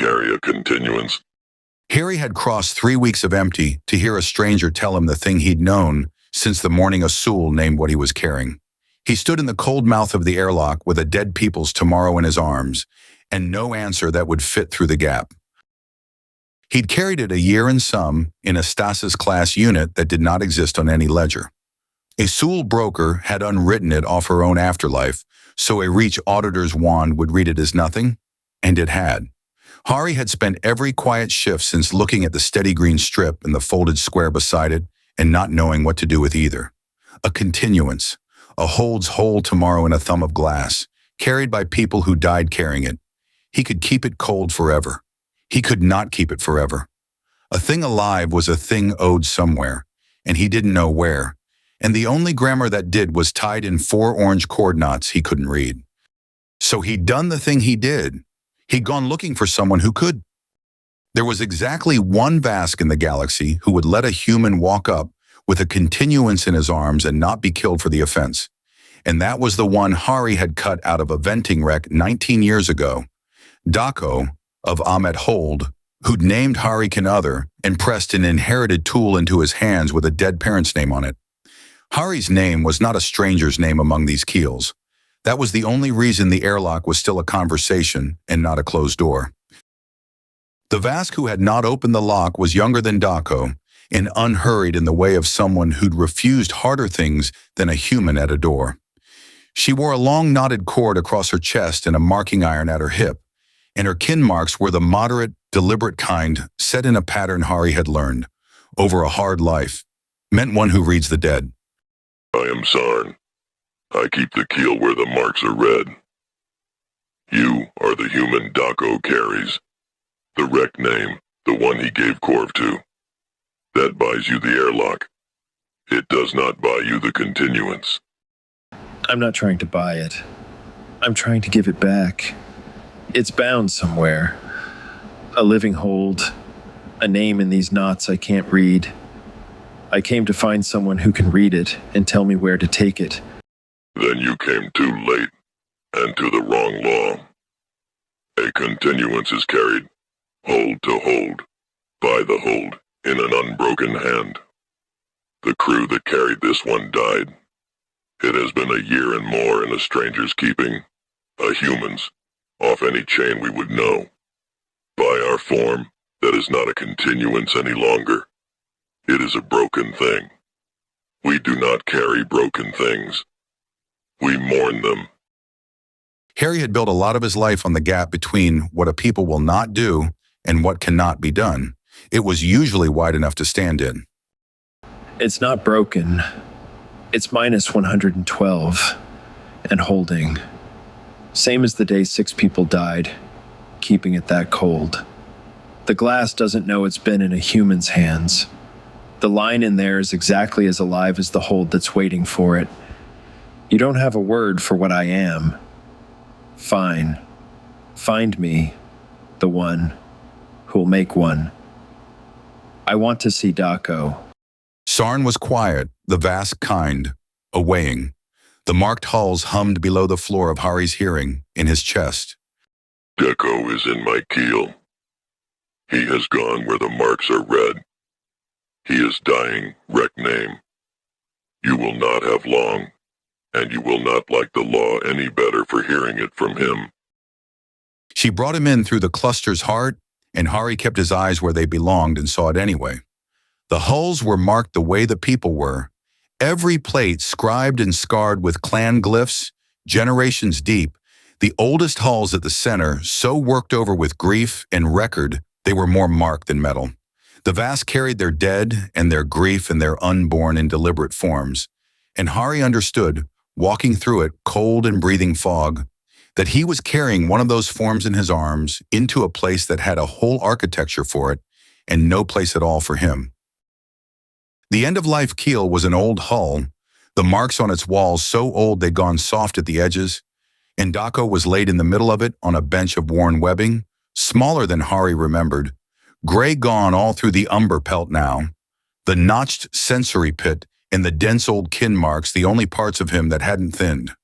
carry a continuance. Hari had crossed 3 weeks of empty to hear a stranger tell him the thing he'd known since the morning a Sul named what he was carrying. He stood in the cold mouth of the airlock with a dead people's tomorrow in his arms, and no answer that would fit through the gap. He'd carried it a year and some in a stasis-class unit that did not exist on any ledger. A Sul broker had unwritten it off her own afterlife, so a Reach auditor's wand would read it as nothing, and it had. Hari had spent every quiet shift since looking at the steady green strip and the folded square beside it and not knowing what to do with either. A continuance, a holds whole tomorrow in a thumb of glass, carried by people who died carrying it. He could keep it cold forever. He could not keep it forever. A thing alive was a thing owed somewhere, and he didn't know where, and the only grammar that did was tied in 4 orange cord knots he couldn't read. So he'd done the thing he did. He'd gone looking for someone who could. There was exactly one Vask in the galaxy who would let a human walk up with a continuance in his arms and not be killed for the offense. And that was the one Hari had cut out of a venting wreck 19 years ago. Dako, of Ahmet Hold, who'd named Hari Other and pressed an inherited tool into his hands with a dead parent's name on it. Hari's name was not a stranger's name among these keels. That was the only reason the airlock was still a conversation and not a closed door. The Vask who had not opened the lock was younger than Dako and unhurried in the way of someone who'd refused harder things than a human at a door. She wore a long knotted cord across her chest and a marking iron at her hip, and her kin marks were the moderate, deliberate kind set in a pattern Hari had learned, over a hard life, meant one who reads the dead. I am Sarn. I keep the keel where the marks are red. You are the human Dako carries. The wreck name, the one he gave Corv to. That buys you the airlock. It does not buy you the continuance. I'm not trying to buy it. I'm trying to give it back. It's bound somewhere. A living hold. A name in these knots I can't read. I came to find someone who can read it and tell me where to take it. Then you came too late, and to the wrong law. A continuance is carried, hold to hold, by the hold, in an unbroken hand. The crew that carried this one died. It has been a year and more in a stranger's keeping, a human's, off any chain we would know. By our form, that is not a continuance any longer. It is a broken thing. We do not carry broken things. We mourn them. Hari had built a lot of his life on the gap between what a people will not do and what cannot be done. It was usually wide enough to stand in. It's not broken. It's minus 112 and holding. Same as the day 6 people died, keeping it that cold. The glass doesn't know it's been in a human's hands. The line in there is exactly as alive as the hold that's waiting for it. You don't have a word for what I am. Fine. Find me, the one who'll make one. I want to see Dako. Sarn was quiet, the Vask kind, a weighing. The marked hulls hummed below the floor of Hari's hearing, in his chest. Dako is in my keel. He has gone where the marks are red. He is dying, wreck name. You will not have long, and you will not like the law any better for hearing it from him. She brought him in through the cluster's heart, and Hari kept his eyes where they belonged and saw it anyway. The hulls were marked the way the people were, every plate scribed and scarred with clan glyphs, generations deep, the oldest hulls at the center so worked over with grief and record they were more marked than metal. The Vask carried their dead and their grief and their unborn in deliberate forms, and Hari understood, walking through it, cold and breathing fog, that he was carrying one of those forms in his arms into a place that had a whole architecture for it and no place at all for him. The end-of-life keel was an old hull, the marks on its walls so old they'd gone soft at the edges, and Dako was laid in the middle of it on a bench of worn webbing, smaller than Hari remembered, gray gone all through the umber pelt now, the notched sensory pit and the dense old kin marks the only parts of him that hadn't thinned.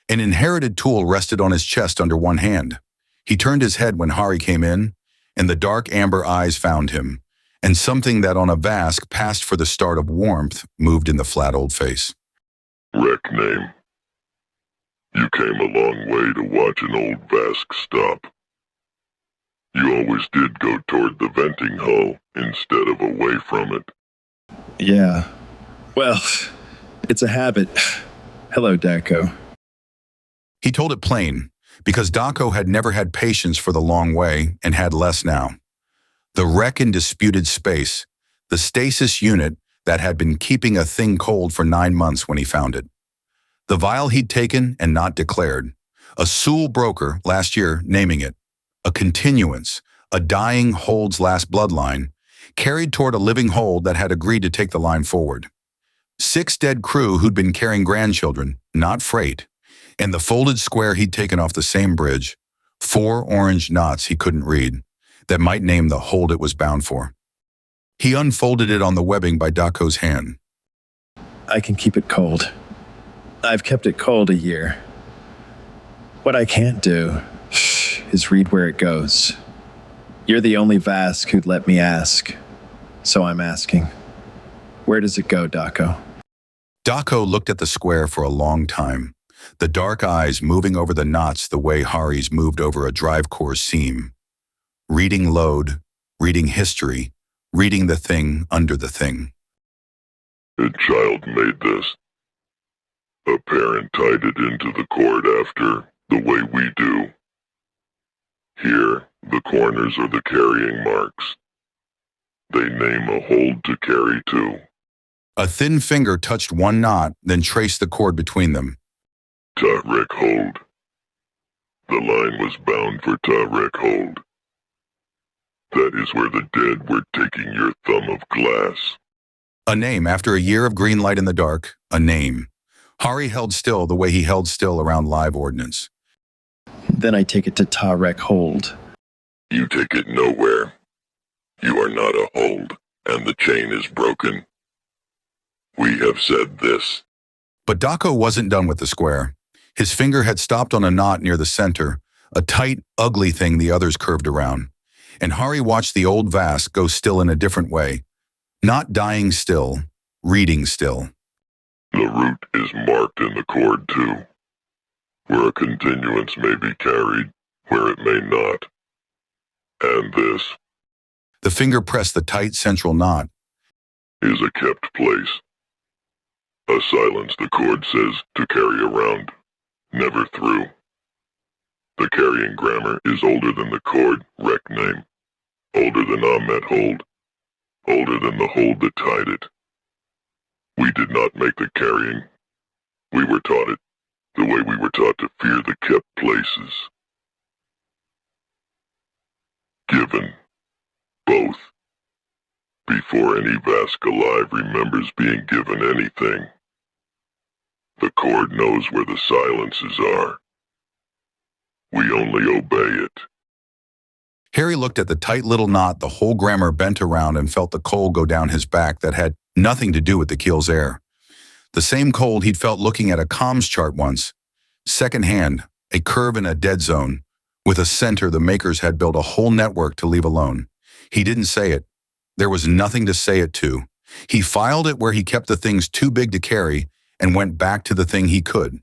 An inherited tool rested on his chest under one hand. He turned his head when Hari came in, and the dark amber eyes found him, and something that on a Vask passed for the start of warmth moved in the flat old face. Wreck name. You came a long way to watch an old Vask stop. You always did go toward the venting hull instead of away from it. Yeah. Well, it's a habit. Hello, Daco. He told it plain, because Daco had never had patience for the long way and had less now. The wreck in disputed space, the stasis unit that had been keeping a thing cold for 9 months when he found it. The vial he'd taken and not declared. A Soul broker last year naming it. A continuance, a dying hold's last bloodline, carried toward a living hold that had agreed to take the line forward. 6 dead crew who'd been carrying grandchildren, not freight, and the folded square he'd taken off the same bridge, 4 orange knots he couldn't read, that might name the hold it was bound for. He unfolded it on the webbing by Daco's hand. I can keep it cold. I've kept it cold a year. What I can't do is read where it goes. You're the only Vask who'd let me ask, so I'm asking. Where does it go, Daco? Daco looked at the square for a long time, the dark eyes moving over the knots the way Hari's moved over a drive core seam. Reading load, reading history, reading the thing under the thing. A child made this. A parent tied it into the cord after, the way we do. Here, the corners are the carrying marks. They name a hold to carry to. A thin finger touched one knot, then traced the cord between them. Tarek hold. The line was bound for Tarek hold. That is where the dead were taking your thumb of glass. A name after a year of green light in the dark, a name. Hari held still the way he held still around live ordnance. Then I take it to Tarek Hold. You take it nowhere. You are not a hold, and the chain is broken. We have said this. But Daco wasn't done with the square. His finger had stopped on a knot near the center, a tight, ugly thing the others curved around. And Hari watched the old Vask go still in a different way. Not dying still, reading still. The root is marked in the cord too, where a continuance may be carried, where it may not. And this The finger pressed the tight central knot. is a kept place. A silence the cord says to carry around, never through. The carrying grammar is older than the cord wreck name, older than Ahmet hold, older than the hold that tied it. We did not make the carrying. We were taught it, the way we were taught to fear the kept places. Given. Both. Before any Vask alive remembers being given anything. The cord knows where the silences are. We only obey it. Hari looked at the tight little knot the whole grammar bent around and felt the cold go down his back that had nothing to do with the keel's air. The same cold he'd felt looking at a comms chart once. Second hand, a curve in a dead zone. With a center the makers had built a whole network to leave alone. He didn't say it. There was nothing to say it to. He filed it where he kept the things too big to carry and went back to the thing he could.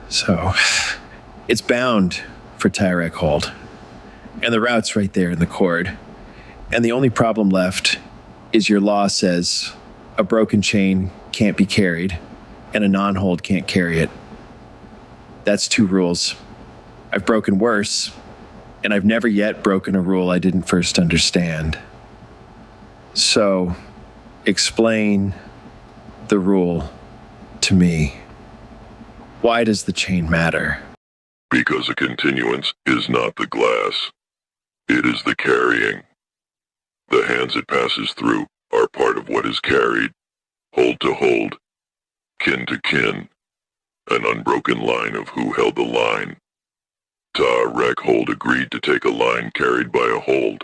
So, it's bound for Tarek Hold. And the route's right there in the cord. And the only problem left is your law says a broken chain can't be carried and a non-hold can't carry it. That's 2 rules. I've broken worse, and I've never yet broken a rule I didn't first understand. So, explain the rule to me. Why does the chain matter? Because a continuance is not the glass. It is the carrying. The hands it passes through are part of what is carried, hold to hold, kin to kin, an unbroken line of who held the line. Tarek Hold agreed to take a line carried by a hold,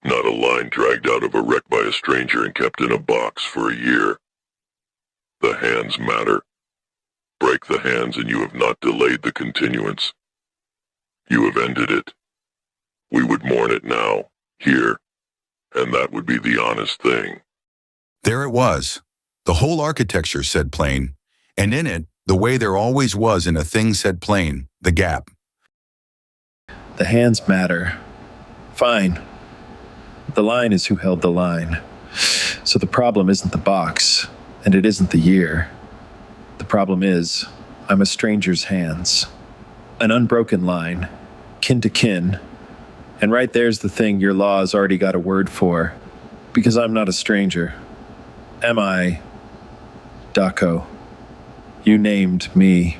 not a line dragged out of a wreck by a stranger and kept in a box for a year. The hands matter. Break the hands and you have not delayed the continuance. You have ended it. We would mourn it now, here, and that would be the honest thing. There it was. The whole architecture said plain, and in it, the way there always was in a thing said plain, the gap. The hands matter. Fine. The line is who held the line. So the problem isn't the box, and it isn't the year. The problem is, I'm a stranger's hands. An unbroken line, kin to kin. And right there's the thing your law has already got a word for, because I'm not a stranger. Am I, Daco? You named me.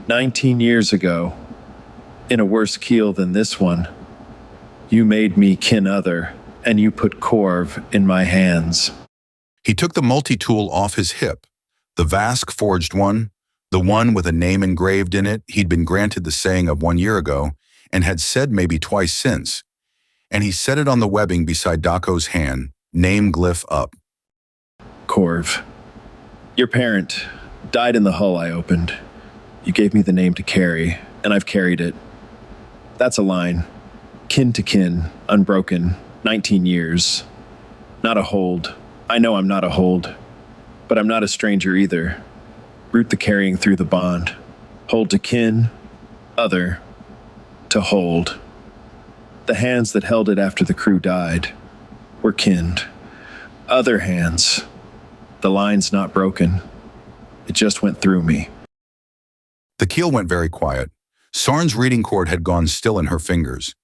19 years ago, in a worse keel than this one, you made me kin other, and you put Corv in my hands. He took the multi-tool off his hip, the Vask forged one, the one with a name engraved in it he'd been granted the saying of 1 year ago and had said maybe twice since, and he set it on the webbing beside Daco's hand, name glyph up. Corv. Your parent died in the hull I opened. You gave me the name to carry, and I've carried it. That's a line. Kin to kin, unbroken, 19 years. Not a hold. I know I'm not a hold. But I'm not a stranger either. Root the carrying through the bond. Hold to kin, other, to hold. The hands that held it after the crew died were kinned. Other hands. The line's not broken. It just went through me. The keel went very quiet. Sarn's reading cord had gone still in her fingers.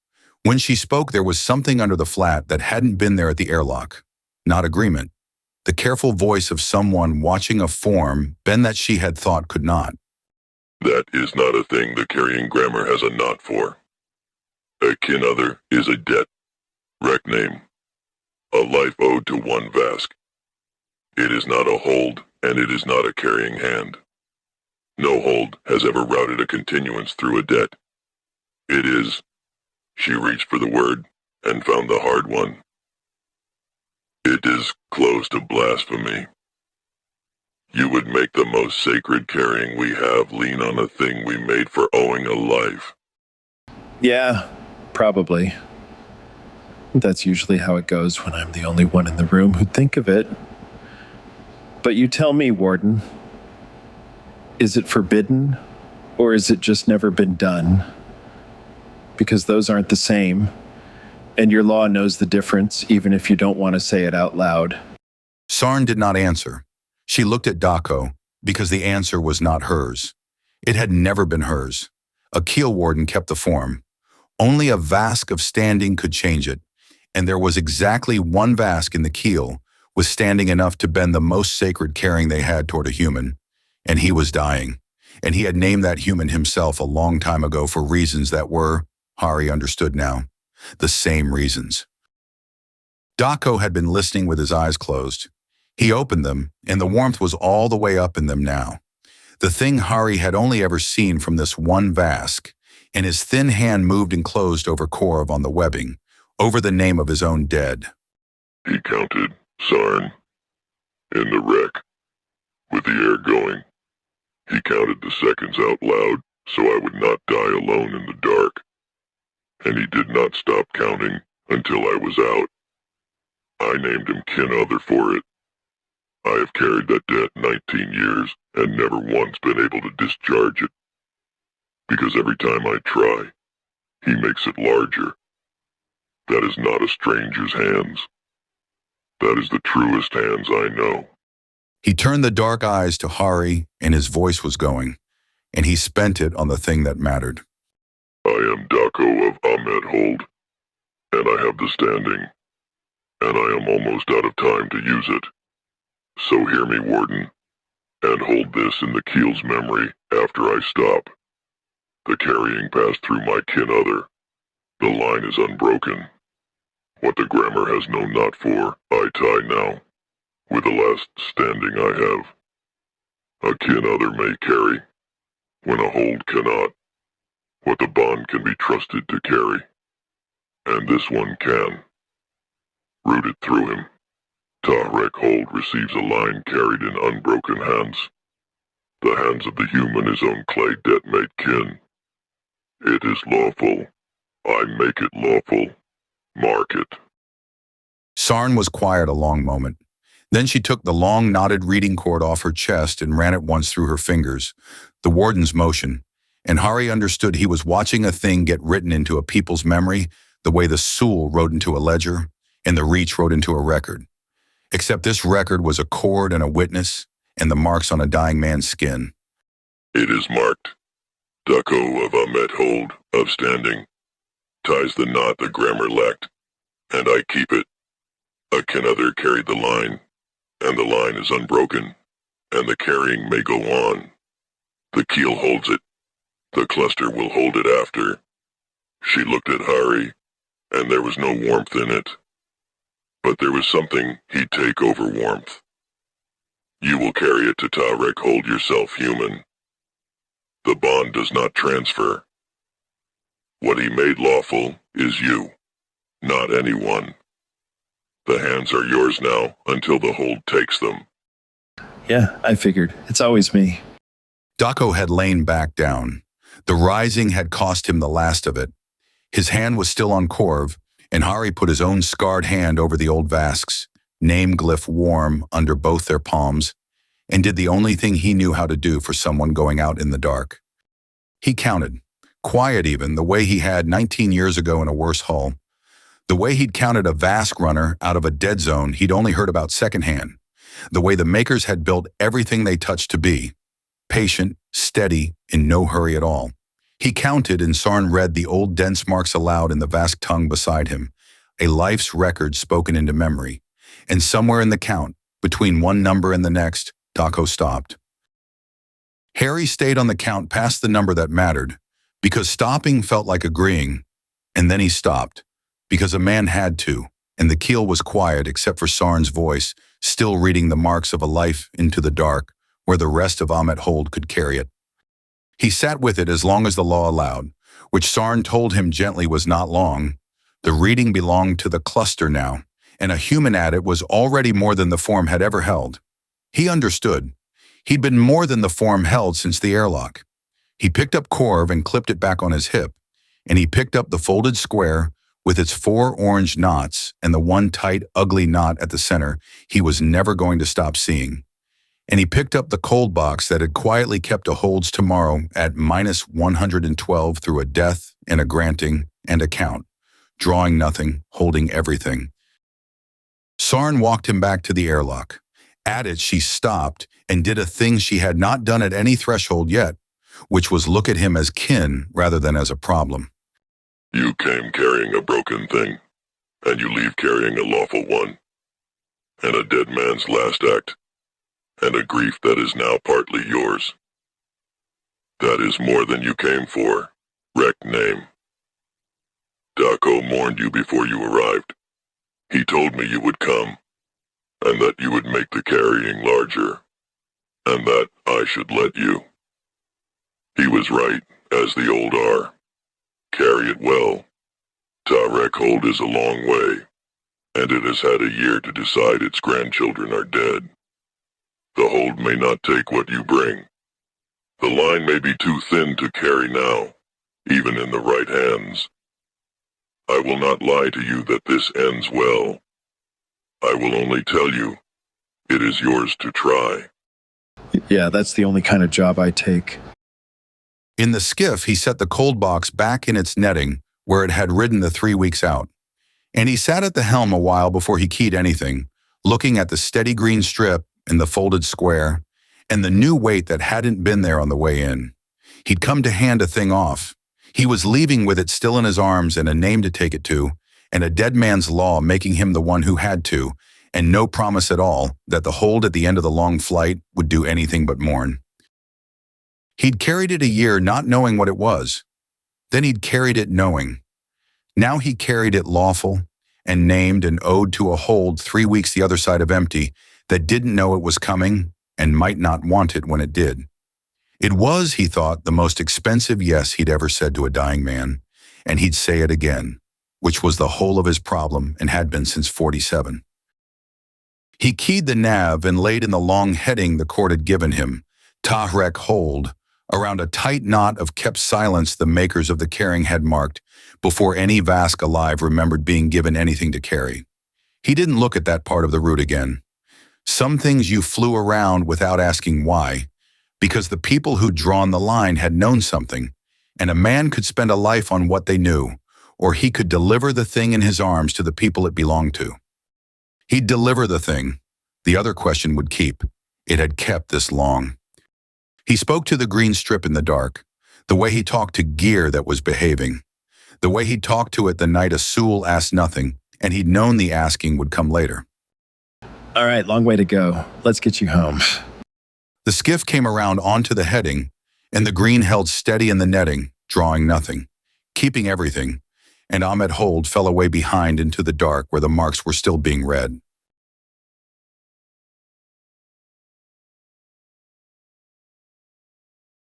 When she spoke, there was something under the flat that hadn't been there at the airlock. Not agreement. The careful voice of someone watching a form bend that she had thought could not. That is not a thing the carrying grammar has a knot for. A kin other is a debt, rec name, a life owed to one Vask. It is not a hold, and it is not a carrying hand. No hold has ever routed a continuance through a debt. It is. She reached for the word, and found the hard one. It is close to blasphemy. You would make the most sacred carrying we have lean on a thing we made for owing a life. Yeah, probably. That's usually how it goes when I'm the only one in the room who'd think of it. But you tell me, Warden. Is it forbidden, or is it just never been done? Because those aren't the same, and your law knows the difference even if you don't want to say it out loud. Sarn did not answer. She looked at Daco, because the answer was not hers. It had never been hers. A keel-warden kept the form. Only a Vask of standing could change it, and there was exactly one Vask in the keel, withstanding enough to bend the most sacred caring they had toward a human. And he was dying, and he had named that human himself a long time ago for reasons that were, Hari understood now, the same reasons. Daco had been listening with his eyes closed. He opened them, and the warmth was all the way up in them now. The thing Hari had only ever seen from this one Vask, and his thin hand moved and closed over Corv on the webbing, over the name of his own dead. He counted, Sarn, in the wreck, with the air going. He counted the seconds out loud, so I would not die alone in the dark. And he did not stop counting until I was out. I named him kin other for it. I have carried that debt 19 years and never once been able to discharge it. Because every time I try, he makes it larger. That is not a stranger's hands. That is the truest hands I know. He turned the dark eyes to Hari, and his voice was going, and he spent it on the thing that mattered. I am Daco of Ahmed Hold, and I have the standing, and I am almost out of time to use it. So hear me, Warden, and hold this in the keel's memory after I stop. The carrying passed through my kin other. The line is unbroken. What the grammar has no knot for, I tie now, with the last standing I have. A kin other may carry, when a hold cannot, what the bond can be trusted to carry. And this one can. Rooted through him, Tahrek Hold receives a line carried in unbroken hands. The hands of the human his own clay debt made kin. It is lawful, I make it lawful. Mark it. Sarn was quiet a long moment. Then she took the long knotted reading cord off her chest and ran it once through her fingers, the warden's motion, and Hari understood he was watching a thing get written into a people's memory the way the Sul wrote into a ledger and the Reach wrote into a record. Except this record was a cord and a witness and the marks on a dying man's skin. It is marked. Ducko of Ahmet hold, of standing. Ties the knot the grammar lacked, and I keep it. A kin other carried the line, and the line is unbroken, and the carrying may go on. The keel holds it. The cluster will hold it after. She looked at Hari, and there was no warmth in it. But there was something he'd take over warmth. You will carry it to Tarek, hold yourself human. The bond does not transfer. What he made lawful is you, not anyone. The hands are yours now until the hold takes them. Yeah, I figured. It's always me. Daco had lain back down. The rising had cost him the last of it. His hand was still on Corv, and Hari put his own scarred hand over the old Vask's, name glyph warm under both their palms, and did the only thing he knew how to do for someone going out in the dark. He counted, quiet even, the way he had 19 years ago in a worse hull. The way he'd counted a Vask runner out of a dead zone he'd only heard about secondhand. The way the makers had built everything they touched to be. Patient, steady, in no hurry at all. He counted and Sarn read the old dense marks aloud in the Vask tongue beside him, a life's record spoken into memory. And somewhere in the count, between one number and the next, Daco stopped. Hari stayed on the count past the number that mattered, because stopping felt like agreeing, and then he stopped, because a man had to, and the keel was quiet except for Sarn's voice, still reading the marks of a life into the dark, where the rest of Ahmet Hold could carry it. He sat with it as long as the law allowed, which Sarn told him gently was not long. The reading belonged to the cluster now, and a human at it was already more than the form had ever held. He understood. He'd been more than the form held since the airlock. He picked up Corv and clipped it back on his hip, and he picked up the folded square with its 4 orange knots and the one tight, ugly knot at the center he was never going to stop seeing. And he picked up the cold box that had quietly kept a holds tomorrow at -112 through a death and a granting and a count, drawing nothing, holding everything. Sarn walked him back to the airlock. At it, she stopped and did a thing she had not done at any threshold yet, which was look at him as kin rather than as a problem. You came carrying a broken thing, and you leave carrying a lawful one, and a dead man's last act, and a grief that is now partly yours. That is more than you came for, wrecked name. Daco mourned you before you arrived. He told me you would come, and that you would make the carrying larger, and that I should let you. He was right, as the old are. Carry it well. Tarek Hold is a long way, and it has had a year to decide its grandchildren are dead. The hold may not take what you bring. The line may be too thin to carry now, even in the right hands. I will not lie to you that this ends well. I will only tell you, it is yours to try. Yeah, that's the only kind of job I take. In the skiff, he set the cold box back in its netting where it had ridden the 3 weeks out. And he sat at the helm a while before he keyed anything, looking at the steady green strip and the folded square, and the new weight that hadn't been there on the way in. He'd come to hand a thing off. He was leaving with it still in his arms and a name to take it to, and a dead man's law making him the one who had to, and no promise at all that the hold at the end of the long flight would do anything but mourn. He'd carried it a year not knowing what it was. Then he'd carried it knowing. Now he carried it lawful and named and owed to a hold 3 weeks the other side of empty that didn't know it was coming and might not want it when it did. It was, he thought, the most expensive yes he'd ever said to a dying man, and he'd say it again, which was the whole of his problem and had been since 47. He keyed the nav and laid in the long heading the court had given him, Tahrek Hold, Around a tight knot of kept silence the makers of the carrying had marked before any Vask alive remembered being given anything to carry. He didn't look at that part of the route again. Some things you flew around without asking why, because the people who'd drawn the line had known something, and a man could spend a life on what they knew, or he could deliver the thing in his arms to the people it belonged to. He'd deliver the thing. The other question would keep. It had kept this long. He spoke to the green strip in the dark, the way he talked to gear that was behaving, the way he talked to it the night Asul asked nothing, and he'd known the asking would come later. All right, long way to go. Let's get you home. The skiff came around onto the heading, and the green held steady in the netting, drawing nothing, keeping everything, and Ahmed Hold fell away behind into the dark where the marks were still being read.